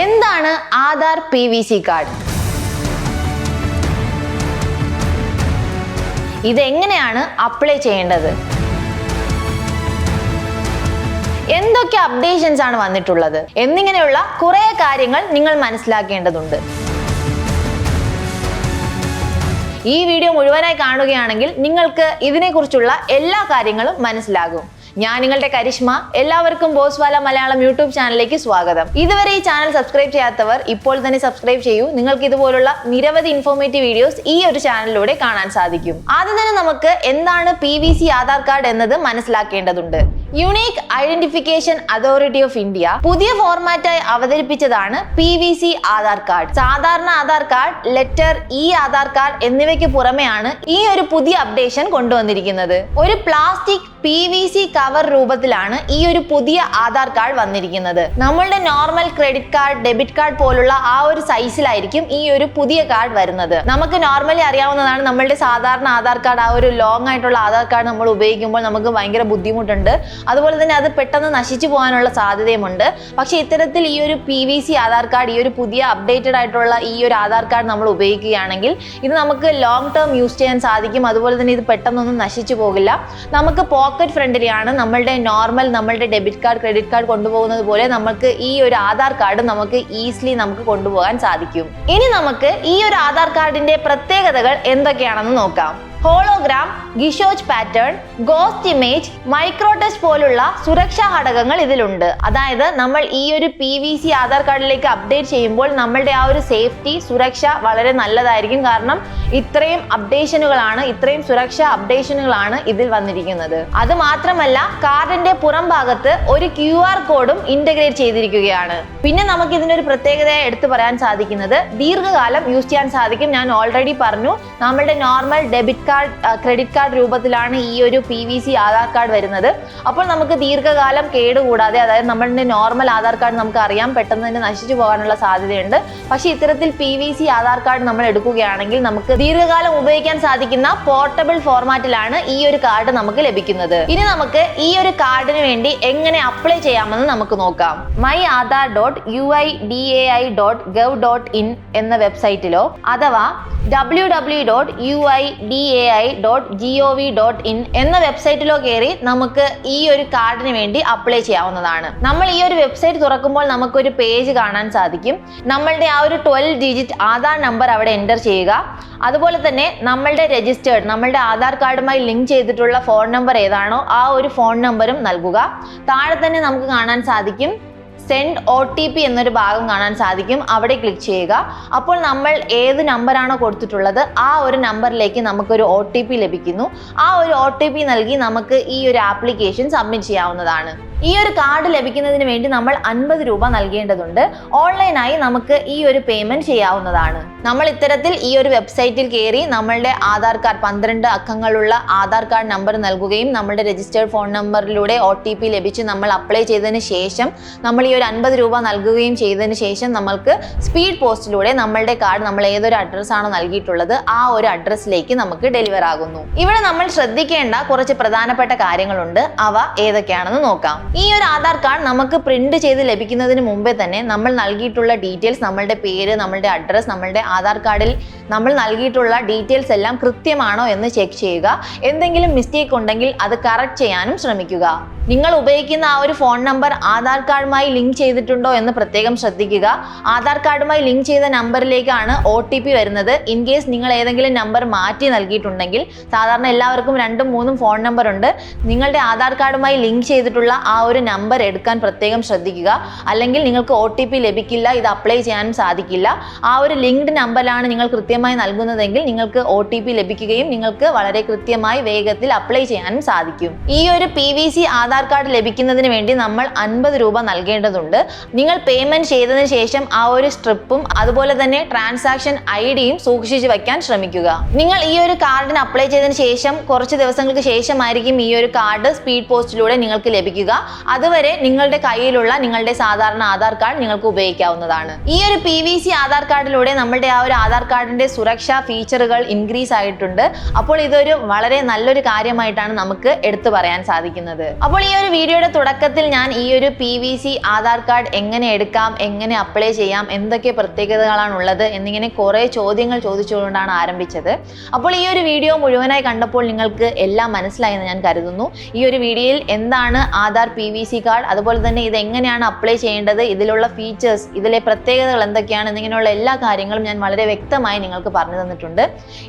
എന്താണ് Aadhaar PVC card? ഇതെങ്ങനെയാണ് apply ചെയ്യേണ്ടത്? എന്തൊക്കെ അപ്ഡേഷൻസ് ആണ് വന്നിട്ടുള്ളത് എന്നിങ്ങനെയുള്ള കുറെ കാര്യങ്ങൾ നിങ്ങൾ മനസ്സിലാക്കേണ്ടതുണ്ട്. ഈ വീഡിയോ മുഴുവനായി കാണുകയാണെങ്കിൽ നിങ്ങൾക്ക് ഇതിനെക്കുറിച്ചുള്ള എല്ലാ കാര്യങ്ങളും മനസ്സിലാകും. ഞാൻ നിങ്ങളുടെ കരിഷ്മ. എല്ലാവർക്കും ബോസ്വാല മലയാളം യൂട്യൂബ് ചാനലിലേക്ക് സ്വാഗതം. ഇതുവരെ ഈ ചാനൽ സബ്സ്ക്രൈബ് ചെയ്യാത്തവർ ഇപ്പോൾ തന്നെ സബ്സ്ക്രൈബ് ചെയ്യൂ. നിങ്ങൾക്ക് ഇതുപോലുള്ള നിരവധി ഇൻഫോർമേറ്റീവ് വീഡിയോസ് ഈ ഒരു ചാനലിലൂടെ കാണാൻ സാധിക്കും. ആദ്യം തന്നെ നമുക്ക് എന്താണ് PVC ആധാർ കാർഡ് എന്നത് മനസ്സിലാക്കേണ്ടതുണ്ട്. Unique identification authority of India പുതിയ ഫോർമാറ്റായി അവതരിപ്പിച്ചതാണ് PVC ആധാർ കാർഡ്. സാധാരണ Aadhaar card, letter E Aadhaar card എന്നിവയ്ക്ക് പുറമെയാണ് ഈ ഒരു പുതിയ അപ്ഡേഷൻ കൊണ്ടുവന്നിരിക്കുന്നത്. ഒരു പ്ലാസ്റ്റിക് PVC കവർ രൂപത്തിലാണ് ഈ ഒരു പുതിയ ആധാർ കാർഡ് വന്നിരിക്കുന്നത്. നമ്മളുടെ normal credit card, debit card പോലുള്ള ആ ഒരു സൈസിലായിരിക്കും ഈ ഒരു പുതിയ കാർഡ് വരുന്നത്. നമുക്ക് നോർമലി അറിയാവുന്നതാണ്, നമ്മളുടെ സാധാരണ ആധാർ കാർഡ്, ആ ഒരു ലോങ് ആയിട്ടുള്ള ആധാർ കാർഡ് നമ്മൾ ഉപയോഗിക്കുമ്പോൾ നമുക്ക് ഭയങ്കര ബുദ്ധിമുട്ടുണ്ട്. അതുപോലെ തന്നെ അത് പെട്ടെന്ന് നശിച്ചു പോകാനുള്ള സാധ്യതയുമുണ്ട്. പക്ഷെ ഇത്തരത്തിൽ ഈ ഒരു PVC ആധാർ കാർഡ്, ഈ ഒരു പുതിയ അപ്ഡേറ്റഡ് ആയിട്ടുള്ള ഈ ഒരു ആധാർ കാർഡ് നമ്മൾ ഉപയോഗിക്കുകയാണെങ്കിൽ ഇത് നമുക്ക് ലോങ് ടേം യൂസ് ചെയ്യാൻ സാധിക്കും. അതുപോലെ തന്നെ ഇത് പെട്ടെന്നൊന്നും നശിച്ചു പോകില്ല. നമുക്ക് പോക്കറ്റ് ഫ്രണ്ട്ലിയാണ്. നമ്മളുടെ ഡെബിറ്റ് കാർഡ്, ക്രെഡിറ്റ് കാർഡ് കൊണ്ടുപോകുന്നത് പോലെ നമുക്ക് ഈ ഒരു ആധാർ കാർഡ് നമുക്ക് ഈസിലി നമുക്ക് കൊണ്ടുപോകാൻ സാധിക്കും. ഇനി നമുക്ക് ഈ ഒരു ആധാർ കാർഡിന്റെ പ്രത്യേകതകൾ എന്തൊക്കെയാണെന്ന് നോക്കാം. Hologram, guilloche pattern, ghost image, micro touch പോലുള്ള സുരക്ഷാ ഘടകങ്ങൾ ഇതിലുണ്ട്. അതായത് നമ്മൾ ഈ ഒരു PVC ആധാർ കാർഡിലേക്ക് അപ്ഡേറ്റ് ചെയ്യുമ്പോൾ നമ്മളുടെ ആ ഒരു സേഫ്റ്റി, സുരക്ഷ വളരെ നല്ലതായിരിക്കും. കാരണം ഇത്രയും സുരക്ഷാ അപ്ഡേഷനുകളാണ് ഇതിൽ വന്നിരിക്കുന്നത്. അത് മാത്രമല്ല, കാർഡിന്റെ പുറം ഭാഗത്ത് ഒരു QR കോഡും ഇന്റഗ്രേറ്റ് ചെയ്തിരിക്കുകയാണ്. പിന്നെ നമുക്ക് ഇതിനൊരു പ്രത്യേകതയായി എടുത്തു പറയാൻ സാധിക്കുന്നത് ദീർഘകാലം യൂസ് ചെയ്യാൻ സാധിക്കും. ഞാൻ ഓൾറെഡി പറഞ്ഞു, നമ്മളുടെ normal debit card, credit card രൂപത്തിലാണ് ഈ ഒരു PVC ആധാർ കാർഡ് വരുന്നത്. അപ്പോൾ നമുക്ക് ദീർഘകാലം കേടുകൂടാതെ, അതായത് നമ്മളുടെ നോർമൽ ആധാർ കാർഡ് നമുക്ക് അറിയാം പെട്ടെന്ന് തന്നെ നശിച്ചു പോകാനുള്ള സാധ്യതയുണ്ട്. പക്ഷെ ഇത്തരത്തിൽ PVC ആധാർ കാർഡ് നമ്മൾ എടുക്കുകയാണെങ്കിൽ നമുക്ക് ദീർഘകാലം ഉപയോഗിക്കാൻ സാധിക്കുന്ന പോർട്ടബിൾ ഫോർമാറ്റിലാണ് ഈ ഒരു കാർഡ് നമുക്ക് ലഭിക്കുന്നത്. ഇനി നമുക്ക് ഈ ഒരു കാർഡിന് വേണ്ടി എങ്ങനെ അപ്ലൈ ചെയ്യാമെന്ന് നമുക്ക് നോക്കാം. myaadhar.uidai.gov.in എന്ന വെബ്സൈറ്റിലോ അഥവാ www.uidai.gov.in എന്ന വെബ്സൈറ്റിലോ കയറി നമുക്ക് ഈ ഒരു കാർഡിന് വേണ്ടി അപ്ലൈ ചെയ്യാവുന്നതാണ്. നമ്മൾ ഈ ഒരു വെബ്സൈറ്റ് തുറക്കുമ്പോൾ നമുക്കൊരു പേജ് കാണാൻ സാധിക്കും. നമ്മളുടെ ആ ഒരു 12 ഡിജിറ്റ് ആധാർ നമ്പർ അവിടെ എൻ്റർ ചെയ്യുക. അതുപോലെ തന്നെ നമ്മളുടെ ആധാർ കാർഡുമായി ലിങ്ക് ചെയ്തിട്ടുള്ള ഫോൺ നമ്പർ ഏതാണോ ആ ഒരു ഫോൺ നമ്പറും നൽകുക. താഴെ തന്നെ നമുക്ക് കാണാൻ സാധിക്കും സെൻഡ് OTP എന്നൊരു ഭാഗം കാണാൻ സാധിക്കും. അവിടെ ക്ലിക്ക് ചെയ്യുക. അപ്പോൾ നമ്മൾ ഏത് നമ്പറാണോ കൊടുത്തിട്ടുള്ളത് ആ ഒരു നമ്പറിലേക്ക് നമുക്കൊരു OTP ലഭിക്കുന്നു. ആ ഒരു OTP നൽകി നമുക്ക് ഈ ഒരു ആപ്ലിക്കേഷൻ സബ്മിറ്റ് ചെയ്യാവുന്നതാണ്. ഈ ഒരു കാർഡ് ലഭിക്കുന്നതിന് വേണ്ടി നമ്മൾ 50 രൂപ നൽകേണ്ടതുണ്ട്. ഓൺലൈനായി നമുക്ക് ഈ ഒരു പേയ്മെന്റ് ചെയ്യാവുന്നതാണ്. നമ്മൾ ഇത്തരത്തിൽ ഈ ഒരു വെബ്സൈറ്റിൽ കയറി നമ്മളുടെ ആധാർ കാർഡ് 12 അക്കങ്ങളുള്ള ആധാർ കാർഡ് നമ്പർ നൽകുകയും നമ്മളുടെ രജിസ്റ്റേർഡ് ഫോൺ നമ്പറിലൂടെ OTP ലഭിച്ച് നമ്മൾ അപ്ലൈ ചെയ്തതിന് ശേഷം നമ്മൾ ഈ ഒരു 50 രൂപ നൽകുകയും ചെയ്തതിന് ശേഷം നമ്മൾക്ക് സ്പീഡ് പോസ്റ്റിലൂടെ നമ്മളുടെ കാർഡ് നമ്മൾ ഏതൊരു അഡ്രസ് ആണോ നൽകിയിട്ടുള്ളത് ആ ഒരു അഡ്രസ്സിലേക്ക് നമുക്ക് ഡെലിവർ ആകുന്നു. ഇവിടെ നമ്മൾ ശ്രദ്ധിക്കേണ്ട കുറച്ച് പ്രധാനപ്പെട്ട കാര്യങ്ങളുണ്ട്. അവ ഏതൊക്കെയാണെന്ന് നോക്കാം. ഈ ഒരു ആധാർ കാർഡ് നമുക്ക് പ്രിന്റ് ചെയ്ത് ലഭിക്കുന്നതിന് മുമ്പേ തന്നെ നമ്മൾ നൽകിയിട്ടുള്ള ഡീറ്റെയിൽസ്, നമ്മളുടെ പേര്, നമ്മളുടെ അഡ്രസ്, നമ്മളുടെ ആധാർ കാർഡിൽ നമ്മൾ നൽകിയിട്ടുള്ള ഡീറ്റെയിൽസ് എല്ലാം കൃത്യമാണോ എന്ന് ചെക്ക് ചെയ്യുക. എന്തെങ്കിലും മിസ്റ്റേക്ക് ഉണ്ടെങ്കിൽ അത് കറക്റ്റ് ചെയ്യാനും ശ്രമിക്കുക. നിങ്ങൾ ഉപയോഗിക്കുന്ന ആ ഒരു ഫോൺ നമ്പർ ആധാർ കാർഡുമായി ലിങ്ക് ചെയ്തിട്ടുണ്ടോ എന്ന് പ്രത്യേകം ശ്രദ്ധിക്കുക. ആധാർ കാർഡുമായി ലിങ്ക് ചെയ്ത നമ്പറിലേക്കാണ് OTP വരുന്നത്. ഇൻ കേസ് നിങ്ങൾ ഏതെങ്കിലും നമ്പർ മാറ്റി നൽകിയിട്ടുണ്ടെങ്കിൽ, സാധാരണ എല്ലാവർക്കും 2ഉം 3ഉം ഫോൺ നമ്പർ ഉണ്ട്, നിങ്ങളുടെ ആധാർ കാർഡുമായി ലിങ്ക് ചെയ്തിട്ടുള്ള ആ ഒരു നമ്പർ എടുക്കാൻ പ്രത്യേകം ശ്രദ്ധിക്കുക. അല്ലെങ്കിൽ നിങ്ങൾക്ക് OTP ലഭിക്കില്ല, ഇത് അപ്ലൈ ചെയ്യാനും സാധിക്കില്ല. ആ ഒരു ലിങ്ക്ഡ് നമ്പറിലാണ് നിങ്ങൾ കൃത്യമായി നൽകുന്നതെങ്കിൽ നിങ്ങൾക്ക് OTP ലഭിക്കുകയും നിങ്ങൾക്ക് വളരെ കൃത്യമായി വേഗത്തിൽ അപ്ലൈ ചെയ്യാനും സാധിക്കും. ഈ ഒരു PVC ആധാർ കാർഡ് ലഭിക്കുന്നതിന് വേണ്ടി നമ്മൾ 50 രൂപ നൽകേണ്ടതുണ്ട്. നിങ്ങൾ പേയ്മെന്റ് ചെയ്തതിനു ശേഷം ആ ഒരു സ്ട്രിപ്പും അതുപോലെ തന്നെ ട്രാൻസാക്ഷൻ ID-യും സൂക്ഷിച്ചു വയ്ക്കാൻ ശ്രമിക്കുക. നിങ്ങൾ ഈ ഒരു കാർഡിന് അപ്ലൈ ചെയ്തതിനു ശേഷം കുറച്ച് ദിവസങ്ങൾക്ക് ശേഷമായിരിക്കും ഈ ഒരു കാർഡ് സ്പീഡ് പോസ്റ്റിലൂടെ നിങ്ങൾക്ക് ലഭിക്കുക. അതുവരെ നിങ്ങളുടെ കയ്യിലുള്ള നിങ്ങളുടെ സാധാരണ ആധാർ കാർഡ് നിങ്ങൾക്ക് ഉപയോഗിക്കാവുന്നതാണ്. ഈ ഒരു PVC ആധാർ കാർഡിലൂടെ നമ്മുടെ ആ ഒരു ആധാർ കാർഡിന്റെ സുരക്ഷാ ഫീച്ചറുകൾ ഇൻക്രീസ് ആയിട്ടുണ്ട്. അപ്പോൾ ഇതൊരു വളരെ നല്ലൊരു കാര്യമായിട്ടാണ് നമുക്ക് എടുത്തു പറയാൻ സാധിക്കുന്നത്. അപ്പോൾ ഈ ഒരു വീഡിയോയുടെ തുടക്കത്തിൽ ഞാൻ ഈ ഒരു PVC ആധാർ കാർഡ് എങ്ങനെ എടുക്കാം, എങ്ങനെ അപ്ലൈ ചെയ്യാം, എന്തൊക്കെ പ്രത്യേകതകളാണ് ഉള്ളത് എന്നിങ്ങനെ കുറെ ചോദ്യങ്ങൾ ചോദിച്ചുകൊണ്ടാണ് ആരംഭിച്ചത്. അപ്പോൾ ഈ ഒരു വീഡിയോ മുഴുവനായി കണ്ടപ്പോൾ നിങ്ങൾക്ക് എല്ലാം മനസ്സിലായെന്ന് ഞാൻ കരുതുന്നു. ഈ ഒരു വീഡിയോയിൽ എന്താണ് ആധാർ PVC കാർഡ്, അതുപോലെ തന്നെ ഇത് എങ്ങനെയാണ് അപ്ലൈ ചെയ്യേണ്ടത്, ഇതിലുള്ള ഫീച്ചേഴ്സ്, ഇതിലെ പ്രത്യേകതകൾ എന്തൊക്കെയാണ് എന്നിങ്ങനെയുള്ള എല്ലാ കാര്യങ്ങളും ഞാൻ വളരെ വ്യക്തമായി നിങ്ങൾക്ക് പറഞ്ഞു തന്നിട്ടുണ്ട്.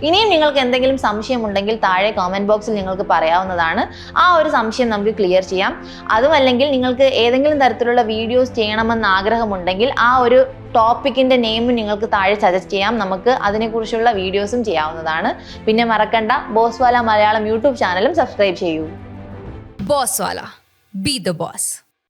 ഇനിയും നിങ്ങൾക്ക് എന്തെങ്കിലും സംശയമുണ്ടെങ്കിൽ താഴെ കമന്റ് ബോക്സിൽ നിങ്ങൾക്ക് പറയാവുന്നതാണ്. ആ ഒരു സംശയം നമുക്ക് ക്ലിയർ ചെയ്യാം. അതുമല്ലെങ്കിൽ നിങ്ങൾക്ക് ഏതെങ്കിലും തരത്തിലുള്ള വീഡിയോസ് ചെയ്യണമെന്ന് ആഗ്രഹമുണ്ടെങ്കിൽ ആ ഒരു ടോപ്പിക്കിന്റെ നെയിം നിങ്ങൾക്ക് താഴെ സജസ്റ്റ് ചെയ്യാം. നമുക്ക് അതിനെക്കുറിച്ചുള്ള വീഡിയോസും ചെയ്യാവുന്നതാണ്. പിന്നെ മറക്കണ്ട, ബോസ്വാല മലയാളം യൂട്യൂബ് ചാനലും സബ്സ്ക്രൈബ് ചെയ്യൂ. ബോസ്വാല, ബി ദ ബോസ്.